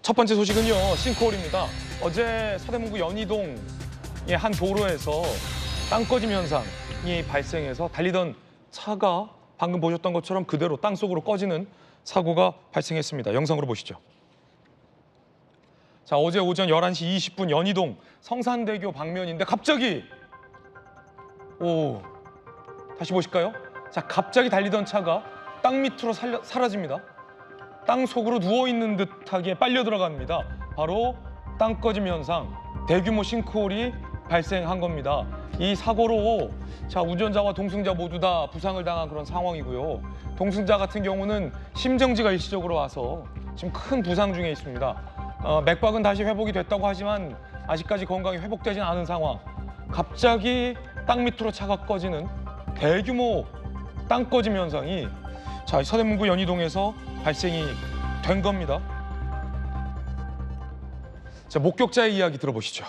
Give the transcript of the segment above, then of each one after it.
첫 번째 소식은요, 싱크홀입니다. 어제 서대문구 연희동의 한 도로에서 땅 꺼짐 현상이 발생해서 달리던 차가 방금 보셨던 것처럼 그대로 땅속으로 꺼지는 사고가 발생했습니다. 영상으로 보시죠. 자, 어제 오전 11시 20분 연희동 성산대교 방면인데 갑자기 다시 보실까요? 자, 갑자기 달리던 차가 땅 밑으로 사라집니다. 땅 속으로 누워있는 듯하게 빨려 들어갑니다. 바로 땅 꺼짐 현상, 대규모 싱크홀이 발생한 겁니다. 이 사고로 자, 운전자와 동승자 모두 다 부상을 당한 그런 상황이고요. 동승자 같은 경우는 심정지가 일시적으로 와서 지금 큰 부상 중에 있습니다. 맥박은 다시 회복이 됐다고 하지만 아직까지 건강이 회복되진 않은 상황. 갑자기 땅 밑으로 차가 꺼지는 대규모 땅 꺼짐 현상이 자, 서대문구 연희동에서 발생이 된 겁니다. 자, 목격자의 이야기 들어보시죠.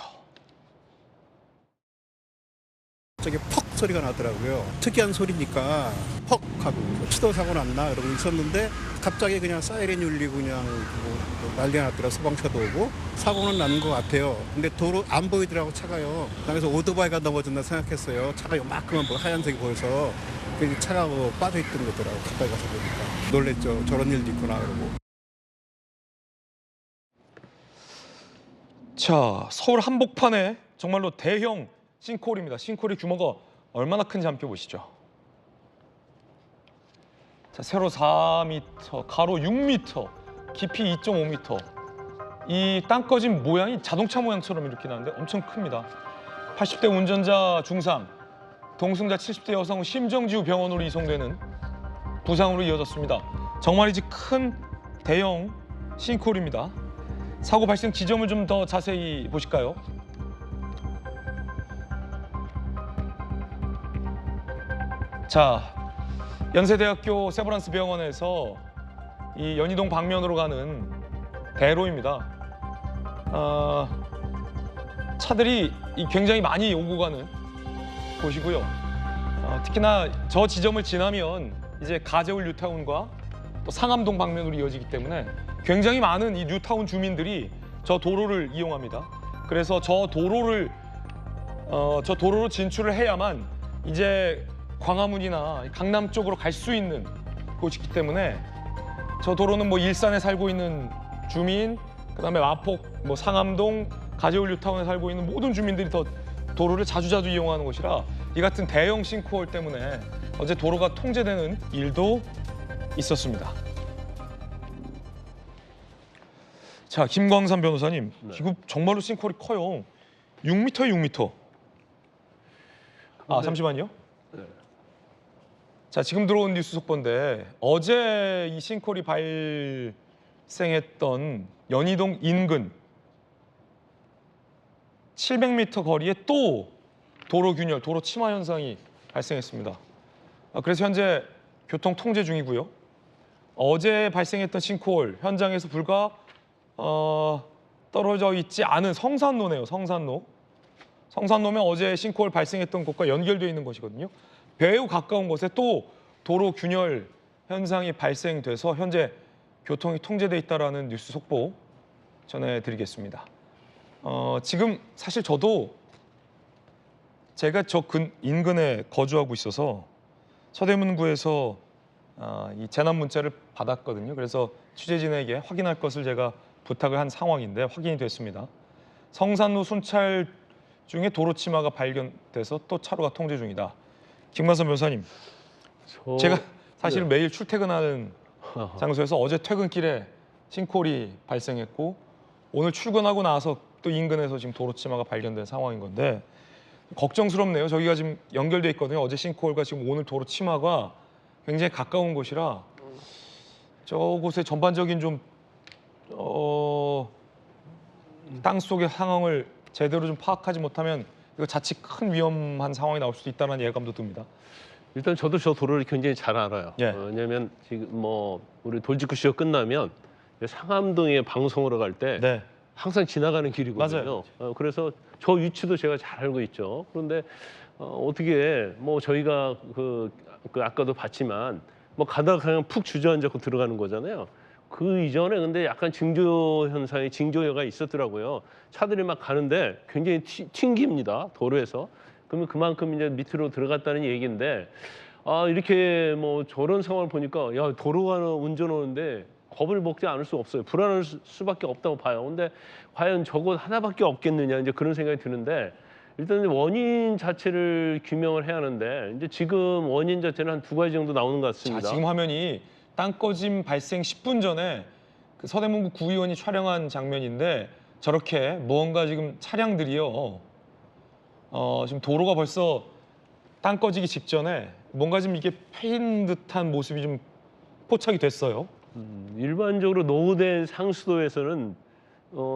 갑자기 퍽 소리가 나더라고요. 특이한 소리니까 퍽 하고 치도 사고 났나 이러고 있었는데 갑자기 그냥 사이렌이 울리고 그냥 뭐 난리가 났더라. 소방차도 오고 사고는 난 것 같아요. 근데 도로 안 보이더라고 차가요. 그래서 오토바이가 넘어졌나 생각했어요. 차가 요만큼만 하얀색이 보여서 그 차가 뭐 빠져있던 거더라고. 가까이 가서 보니까 놀랬죠. 저런 일도 있구나 그러고. 자, 서울 한복판에 정말로 대형 싱크홀입니다. 싱크홀의 규모가 얼마나 큰지 함께 보시죠. 자, 세로 4m, 가로 6m, 깊이 2.5m. 이 땅 꺼진 모양이 자동차 모양처럼 이렇게 나는데 엄청 큽니다. 80대 운전자 중상, 동승자 70대 여성 심정지후 병원으로 이송되는 부상으로 이어졌습니다. 정말이지 큰 대형 싱크홀입니다. 사고 발생 지점을 좀 더 자세히 보실까요? 자, 연세대학교 세브란스 병원에서 이 연희동 방면으로 가는 대로입니다. 차들이 굉장히 많이 오고 가는 곳이고요. 특히나 저 지점을 지나면 이제 가재울 뉴타운과 또 상암동 방면으로 이어지기 때문에 굉장히 많은 이 뉴타운 주민들이 저 도로를 이용합니다. 그래서 저 도로로 진출을 해야만 이제 광화문이나 강남 쪽으로 갈 수 있는 곳이기 때문에 저 도로는 뭐 일산에 살고 있는 주민, 그다음에 마포, 뭐 상암동, 가재울 뉴타운에 살고 있는 모든 주민들이 더 도로를 자주자주 이용하는 곳이라 이 같은 대형 싱크홀 때문에 어제 도로가 통제되는 일도 있었습니다. 자, 김광삼 변호사님, 이거 정말로 싱크홀이 커요. 6m에 6m. 잠시만요. 네. 자, 지금 들어온 뉴스 속보인데 어제 이 싱크홀이 발생했던 연희동 인근 700m 거리에 또 도로 균열, 도로 침하 현상이 발생했습니다. 그래서 현재 교통 통제 중이고요. 어제 발생했던 싱크홀 현장에서 불과 떨어져 있지 않은 성산로네요. 성산로면 어제 싱크홀 발생했던 곳과 연결되어 있는 것이거든요. 매우 가까운 곳에 또 도로 균열 현상이 발생돼서 현재 교통이 통제돼 있다라는 뉴스 속보 전해드리겠습니다. 지금 사실 저도 제가 저 인근에 거주하고 있어서 서대문구에서 이 재난 문자를 받았거든요. 그래서 취재진에게 확인할 것을 제가 부탁을 한 상황인데 확인이 됐습니다. 성산로 순찰 중에 도로 침하가 발견돼서 또 차로가 통제 중이다. 김광삼 변호사님, 제가 사실은 매일 출퇴근하는 장소에서 어제 퇴근길에 싱크홀이 발생했고 오늘 출근하고 나서 또 인근에서 지금 도로 침하가 발견된 상황인 건데 걱정스럽네요. 저기가 지금 연결돼 있거든요. 어제 싱크홀과 지금 오늘 도로 침하가 굉장히 가까운 곳이라 저곳의 전반적인 좀 땅 속의 상황을 제대로 좀 파악하지 못하면 이거 자칫 큰 위험한 상황이 나올 수도 있다는 예감도 듭니다. 일단 저도 저 도로를 굉장히 잘 알아요. 예. 왜냐하면 지금 뭐 우리 돌직구 쇼 끝나면 상암동에 방송으로 갈 때 네. 항상 지나가는 길이거든요. 맞아요. 그래서 저 위치도 제가 잘 알고 있죠. 그런데 어떻게 뭐 저희가 그 아까도 봤지만 뭐 가다가 그냥 푹 주저앉고 들어가는 거잖아요. 그 이전에 근데 약간 징조 현상이 징조가 있었더라고요. 차들이 막 가는데 굉장히 튕깁니다. 도로에서. 그러면 그만큼 이제 밑으로 들어갔다는 얘기인데 아 이렇게 뭐 저런 상황을 보니까 야 도로가 운전하는데 겁을 먹지 않을 수 없어요. 불안할 수밖에 없다고 봐요. 근데 과연 저것 하나밖에 없겠느냐 이제 그런 생각이 드는데 일단 원인 자체를 규명을 해야 하는데 이제 지금 원인 자체는 한 2가지 정도 나오는 것 자, 같습니다. 지금 화면이 땅 꺼짐 발생 10분 전에 그 서대문구 구의원이 촬영한 장면인데 저렇게 무언가 지금 차량들이요. 지금 도로가 벌써 땅 꺼지기 직전에 뭔가 좀 이게 패인 듯한 모습이 좀 포착이 됐어요. 일반적으로 노후된 상수도에서는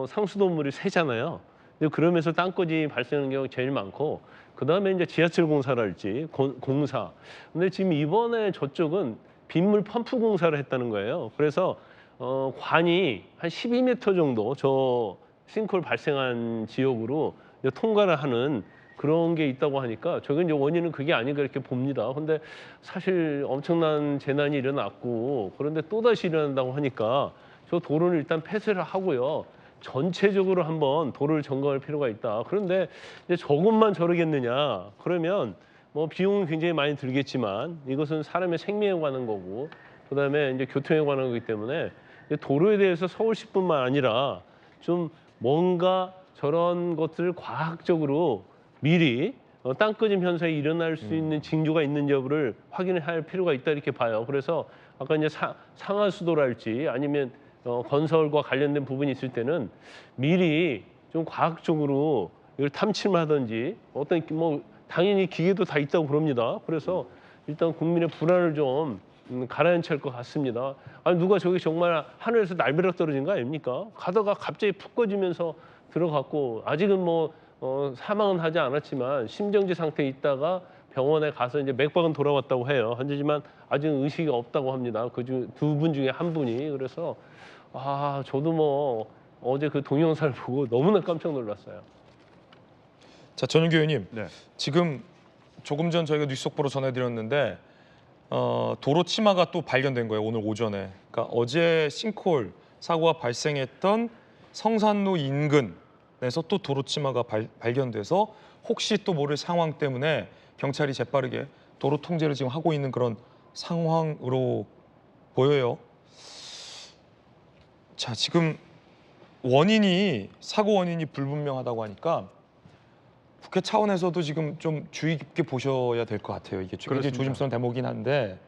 상수도물이 새잖아요. 근데 그러면서 땅꺼짐이 발생하는 경우가 제일 많고 그다음에 이제 지하철 공사랄지 공사. 근데 지금 이번에 저쪽은 빗물 펌프 공사를 했다는 거예요. 그래서 관이 한 12m 정도 저 싱크홀 발생한 지역으로 이제 통과를 하는 그런 게 있다고 하니까 저게 이제 원인은 그게 아닌가 이렇게 봅니다. 근데 사실 엄청난 재난이 일어났고 그런데 또다시 일어난다고 하니까 저 도로는 일단 폐쇄를 하고요. 전체적으로 한번 도로를 점검할 필요가 있다. 그런데 이제 저것만 저러겠느냐? 그러면 뭐 비용은 굉장히 많이 들겠지만 이것은 사람의 생명에 관한 거고 그다음에 이제 교통에 관한 거기 때문에 이제 도로에 대해서 서울시뿐만 아니라 좀 뭔가 저런 것들을 과학적으로 미리 땅꺼짐 현상이 일어날 수 있는 징조가 있는 여부를 확인할 필요가 있다 이렇게 봐요. 그래서 아까 이제 상하수도랄지 아니면 건설과 관련된 부분이 있을 때는 미리 좀 과학적으로 이걸 탐침하든지 어떤 뭐 당연히 기계도 다 있다고 그럽니다. 그래서 일단 국민의 불안을 좀 가라앉힐 것 같습니다. 아니 누가 저기 정말 하늘에서 날벼락 떨어진 거 아닙니까? 가다가 갑자기 푹 꺼지면서 들어갔고 아직은 뭐 사망은 하지 않았지만 심정지 상태에 있다가 병원에 가서 이제 맥박은 돌아왔다고 해요. 하지만 아직은 의식이 없다고 합니다. 그중 2분 중에 1분이. 그래서 아 저도 뭐 어제 그 동영상을 보고 너무나 깜짝 놀랐어요. 자, 전윤규 의원님. 네. 지금 조금 전 저희가 뉴스 속보로 전해드렸는데 도로 치마가 또 발견된 거예요. 오늘 오전에. 그러니까 어제 싱크홀 사고가 발생했던 성산로 인근에서 또 도로 치마가 발견돼서 혹시 또 모를 상황 때문에 경찰이 재빠르게 도로 통제를 지금 하고 있는 그런 상황으로 보여요. 자, 지금 사고 원인이 불분명하다고 하니까 국회 차원에서도 지금 좀 주의 깊게 보셔야 될 것 같아요. 이게 굉장히 그렇습니다. 조심스러운 대목이긴 한데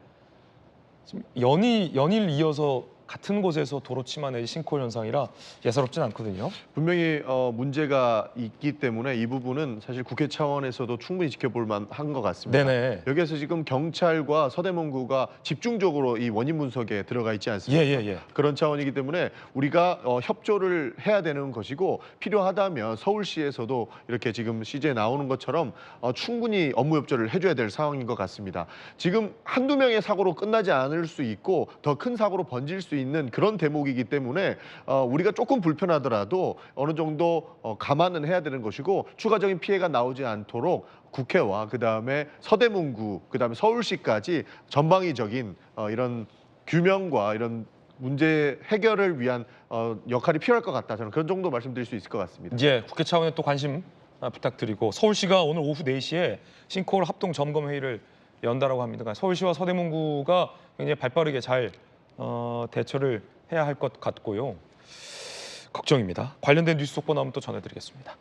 지금 연일 이어서 같은 곳에서 도로 치마 내지 싱크홀 현상이라 예사롭진 않거든요. 분명히 문제가 있기 때문에 이 부분은 사실 국회 차원에서도 충분히 지켜볼 만한 것 같습니다. 네네. 여기에서 지금 경찰과 서대문구가 집중적으로 이 원인 분석에 들어가 있지 않습니까? 예. 그런 차원이기 때문에 우리가 협조를 해야 되는 것이고 필요하다면 서울시에서도 이렇게 지금 CJ에 나오는 것처럼 충분히 업무 협조를 해줘야 될 상황인 것 같습니다. 지금 한두 명의 사고로 끝나지 않을 수 있고 더 큰 사고로 번질 수 있는 그런 대목이기 때문에 우리가 조금 불편하더라도 어느 정도 감안은 해야 되는 것이고 추가적인 피해가 나오지 않도록 국회와 그다음에 서대문구 그다음에 서울시까지 전방위적인 이런 규명과 이런 문제 해결을 위한 역할이 필요할 것 같다. 저는 그런 정도 말씀드릴 수 있을 것 같습니다. 이제 국회 차원에 또 관심 부탁드리고 서울시가 오늘 오후 4시에 싱크홀 합동 점검 회의를 연다라고 합니다. 그러니까 서울시와 서대문구가 굉장히 발빠르게 잘 대처를 해야 할 것 같고요. 걱정입니다. 관련된 뉴스 속보 나오면 또 전해드리겠습니다.